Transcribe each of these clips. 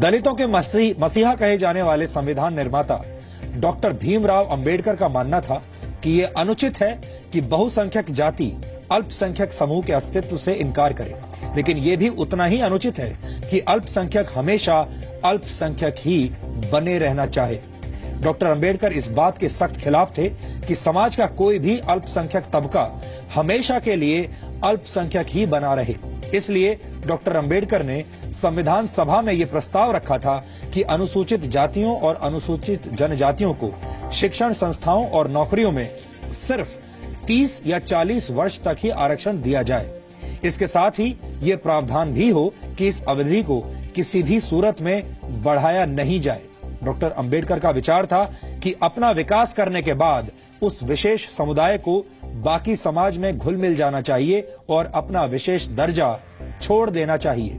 दलितों के मसीहा कहे जाने वाले संविधान निर्माता डॉक्टर भीमराव अंबेडकर का मानना था कि यह अनुचित है कि बहुसंख्यक जाति अल्पसंख्यक समूह के अस्तित्व से इनकार करे, लेकिन यह भी उतना ही अनुचित है कि अल्पसंख्यक हमेशा अल्पसंख्यक ही बने रहना चाहे। डॉक्टर अंबेडकर इस बात के सख्त खिलाफ थे कि समाज का कोई भी अल्पसंख्यक तबका हमेशा के लिए अल्पसंख्यक ही बना रहे। इसलिए डॉक्टर अंबेडकर ने संविधान सभा में यह प्रस्ताव रखा था कि अनुसूचित जातियों और अनुसूचित जनजातियों को शिक्षण संस्थाओं और नौकरियों में सिर्फ 30 या 40 वर्ष तक ही आरक्षण दिया जाए। इसके साथ ही ये प्रावधान भी हो कि इस अवधि को किसी भी सूरत में बढ़ाया नहीं जाए। डॉक्टर अंबेडकर का विचार था कि अपना विकास करने के बाद उस विशेष समुदाय को बाकी समाज में घुल मिल जाना चाहिए और अपना विशेष दर्जा छोड़ देना चाहिए।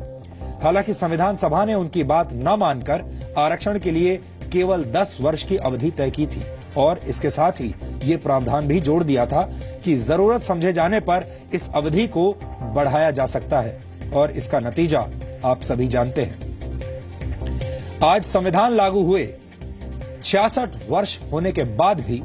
हालांकि संविधान सभा ने उनकी बात न मानकर आरक्षण के लिए केवल 10 वर्ष की अवधि तय की थी और इसके साथ ही ये प्रावधान भी जोड़ दिया था कि जरूरत समझे जाने पर इस अवधि को बढ़ाया जा सकता है और इसका नतीजा आप सभी जानते हैं। आज संविधान लागू हुए 66 वर्ष होने के बाद भी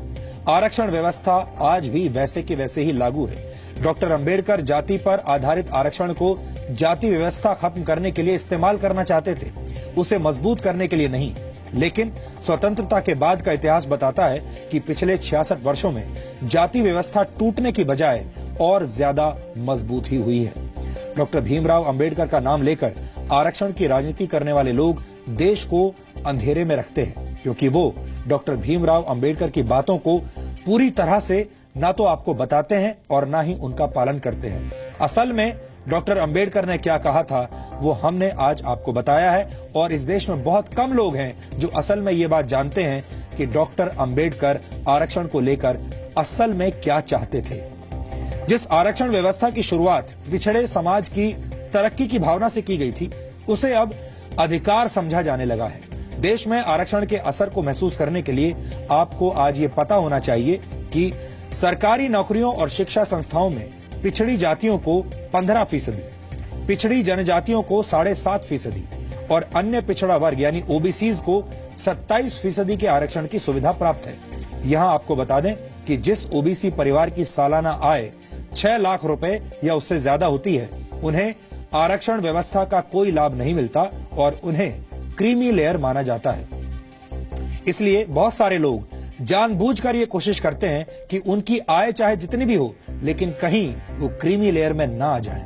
आरक्षण व्यवस्था आज भी वैसे के वैसे ही लागू है। डॉक्टर अंबेडकर जाति पर आधारित आरक्षण को जाति व्यवस्था खत्म करने के लिए इस्तेमाल करना चाहते थे, उसे मजबूत करने के लिए नहीं। लेकिन स्वतंत्रता के बाद का इतिहास बताता है कि पिछले 66 वर्षों में जाति व्यवस्था टूटने की बजाय और ज्यादा मजबूत ही हुई है। डॉक्टर भीमराव अंबेडकर का नाम लेकर आरक्षण की राजनीति करने वाले लोग देश को अंधेरे में रखते हैं, क्योंकि वो डॉक्टर भीमराव अंबेडकर की बातों को पूरी तरह से ना तो आपको बताते हैं और ना ही उनका पालन करते हैं। असल में डॉक्टर अंबेडकर ने क्या कहा था वो हमने आज आपको बताया है और इस देश में बहुत कम लोग हैं जो असल में ये बात जानते हैं कि डॉक्टर अंबेडकर आरक्षण को लेकर असल में क्या चाहते थे। जिस आरक्षण व्यवस्था की शुरुआत पिछड़े समाज की तरक्की की भावना से की गई थी, उसे अब अधिकार समझा जाने लगा है। देश में आरक्षण के असर को महसूस करने के लिए आपको आज ये पता होना चाहिए कि सरकारी नौकरियों और शिक्षा संस्थाओं में पिछड़ी जातियों को 15%, पिछड़ी जनजातियों को 7.5% और अन्य पिछड़ा वर्ग यानी ओबीसीज को 27% के आरक्षण की सुविधा प्राप्त है। यहाँ आपको बता दें कि जिस ओबीसी परिवार की सालाना आय 6 लाख रुपए या उससे ज्यादा होती है, उन्हें आरक्षण व्यवस्था का कोई लाभ नहीं मिलता और उन्हें क्रीमी लेयर माना जाता है। इसलिए बहुत सारे लोग जानबूझकर ये कोशिश करते हैं कि उनकी आय चाहे जितनी भी हो, लेकिन कहीं वो क्रीमी लेयर में ना आ जाए।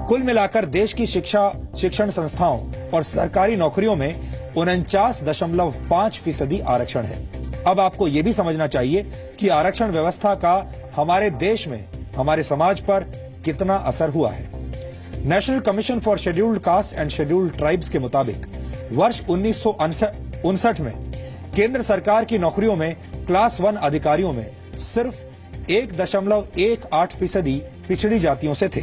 कुल मिलाकर देश की शिक्षण संस्थाओं और सरकारी नौकरियों में 49.5% आरक्षण है। अब आपको ये भी समझना चाहिए कि आरक्षण व्यवस्था का हमारे देश में हमारे समाज पर कितना असर हुआ है। National commission for scheduled caste and scheduled tribes के मुताबिक वर्ष 1959 में केंद्र सरकार की नौकरियों में क्लास 1 अधिकारियों में सिर्फ 1.18% पिछड़ी जातियों से थे।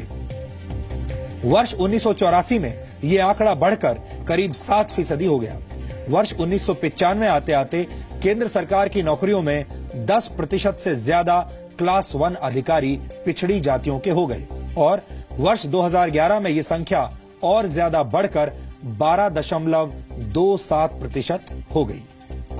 वर्ष 1984 में यह आंकड़ा बढ़कर करीब 7% हो गया। वर्ष 1995 आते आते केंद्र सरकार की नौकरियों में 10% से ज्यादा क्लास 1 अधिकारी पिछड़ी जातियों के हो गए और वर्ष 2011 में यह संख्या और ज्यादा बढ़कर 12.27% हो गई।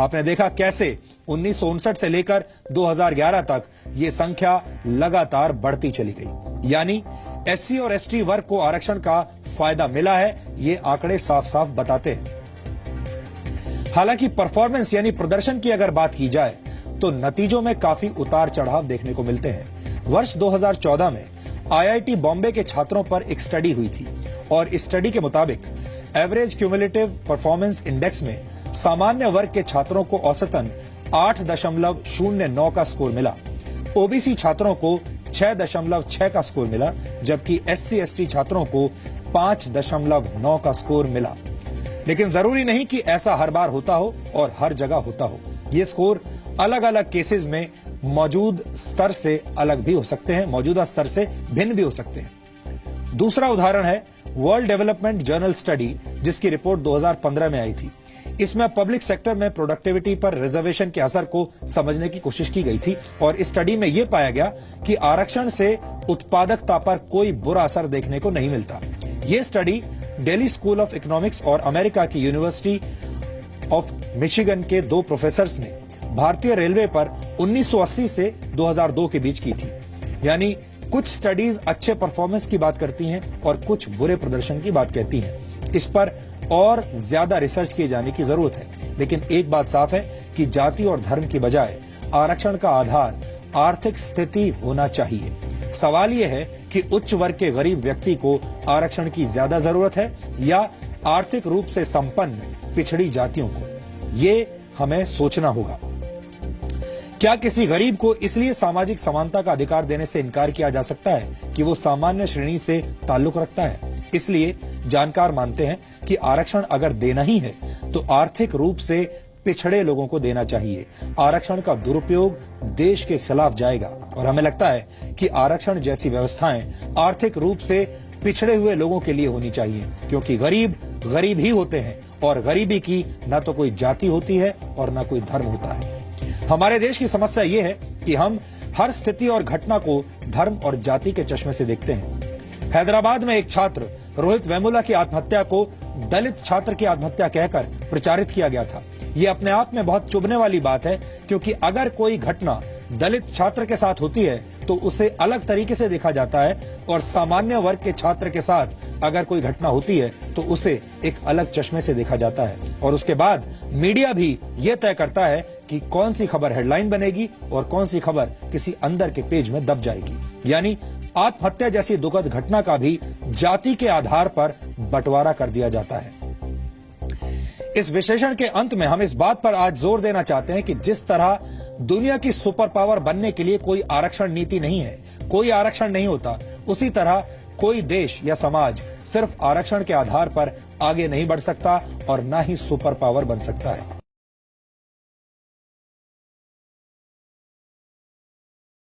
आपने देखा कैसे 1959 से लेकर 2011 तक ये संख्या लगातार बढ़ती चली गई। यानी एससी और एसटी वर्ग को आरक्षण का फायदा मिला है, ये आंकड़े साफ साफ बताते हैं। हालांकि परफॉर्मेंस यानी प्रदर्शन की अगर बात की जाए तो नतीजों में काफी उतार चढ़ाव देखने को मिलते हैं। वर्ष 2014 में आईआईटी बॉम्बे के छात्रों पर एक स्टडी हुई थी और इस स्टडी के मुताबिक एवरेज क्यूमुलेटिव परफॉर्मेंस इंडेक्स में सामान्य वर्ग के छात्रों को औसतन 8.09 का स्कोर मिला। ओबीसी छात्रों को 6.6 का स्कोर मिला, जबकि एससी एसटी छात्रों को 5.9 का स्कोर मिला। लेकिन जरूरी नहीं कि ऐसा हर बार होता हो और हर जगह होता हो। ये स्कोर अलग अलग केसेस में मौजूद स्तर से अलग भी हो सकते हैं, मौजूदा स्तर से भिन्न भी हो सकते हैं। दूसरा उदाहरण है वर्ल्ड डेवलपमेंट जर्नल स्टडी, जिसकी रिपोर्ट 2015 में आई थी। इसमें पब्लिक सेक्टर में प्रोडक्टिविटी पर रिजर्वेशन के असर को समझने की कोशिश की गई थी और इस स्टडी में यह पाया गया कि आरक्षण से उत्पादकता पर कोई बुरा असर देखने को नहीं मिलता। यह study Delhi school of economics और अमेरिका की यूनिवर्सिटी ऑफ मिशिगन के 2 प्रोफेसर्स ने भारतीय रेलवे पर 1980 से 2002 के बीच की थी। यानी कुछ स्टडीज अच्छे परफॉर्मेंस की बात करती हैं और कुछ बुरे प्रदर्शन की बात कहती हैं। इस पर और ज्यादा रिसर्च किए जाने की जरूरत है। लेकिन एक बात साफ है कि जाति और धर्म की बजाय आरक्षण का आधार आर्थिक स्थिति होना चाहिए। सवाल यह है कि उच्च वर्ग के गरीब व्यक्ति को आरक्षण की ज्यादा जरूरत है या आर्थिक रूप से संपन्न पिछड़ी जातियों को। ये हमें सोचना होगा। क्या किसी गरीब को इसलिए सामाजिक समानता का अधिकार देने से इनकार किया जा सकता है कि वो सामान्य श्रेणी से ताल्लुक रखता है? इसलिए जानकार मानते हैं कि आरक्षण अगर देना ही है तो आर्थिक रूप से पिछड़े लोगों को देना चाहिए। आरक्षण का दुरुपयोग देश के खिलाफ जाएगा और हमें लगता है कि आरक्षण जैसी व्यवस्थाएं आर्थिक रूप से पिछड़े हुए लोगों के लिए होनी चाहिए, क्योंकि गरीब गरीब ही होते हैं और गरीबी की न तो कोई जाति होती है और न कोई धर्म होता है। हमारे देश की समस्या यह है कि हम हर स्थिति और घटना को धर्म और जाति के चश्मे से देखते हैं। हैदराबाद में एक छात्र रोहित वेमुला की आत्महत्या को दलित छात्र की आत्महत्या कहकर प्रचारित किया गया था। यह अपने आप में बहुत चुभने वाली बात है, क्योंकि अगर कोई घटना दलित छात्र के साथ होती है तो उसे अलग तरीके से देखा जाता है और सामान्य वर्ग के छात्र के साथ अगर कोई घटना होती है तो उसे एक अलग चश्मे से देखा जाता है। और उसके बाद मीडिया भी यह तय करता है कि कौन सी खबर हेडलाइन बनेगी और कौन सी खबर किसी अंदर के पेज में दब जाएगी। यानी आत्महत्या जैसी दुखद घटना का भी जाति के आधार पर बंटवारा कर दिया जाता है। इस विश्लेषण के अंत में हम इस बात पर आज जोर देना चाहते हैं कि जिस तरह दुनिया की सुपर पावर बनने के लिए कोई आरक्षण नीति नहीं है, कोई आरक्षण नहीं होता, उसी तरह कोई देश या समाज सिर्फ आरक्षण के आधार पर आगे नहीं बढ़ सकता और ना ही सुपर पावर बन सकता है।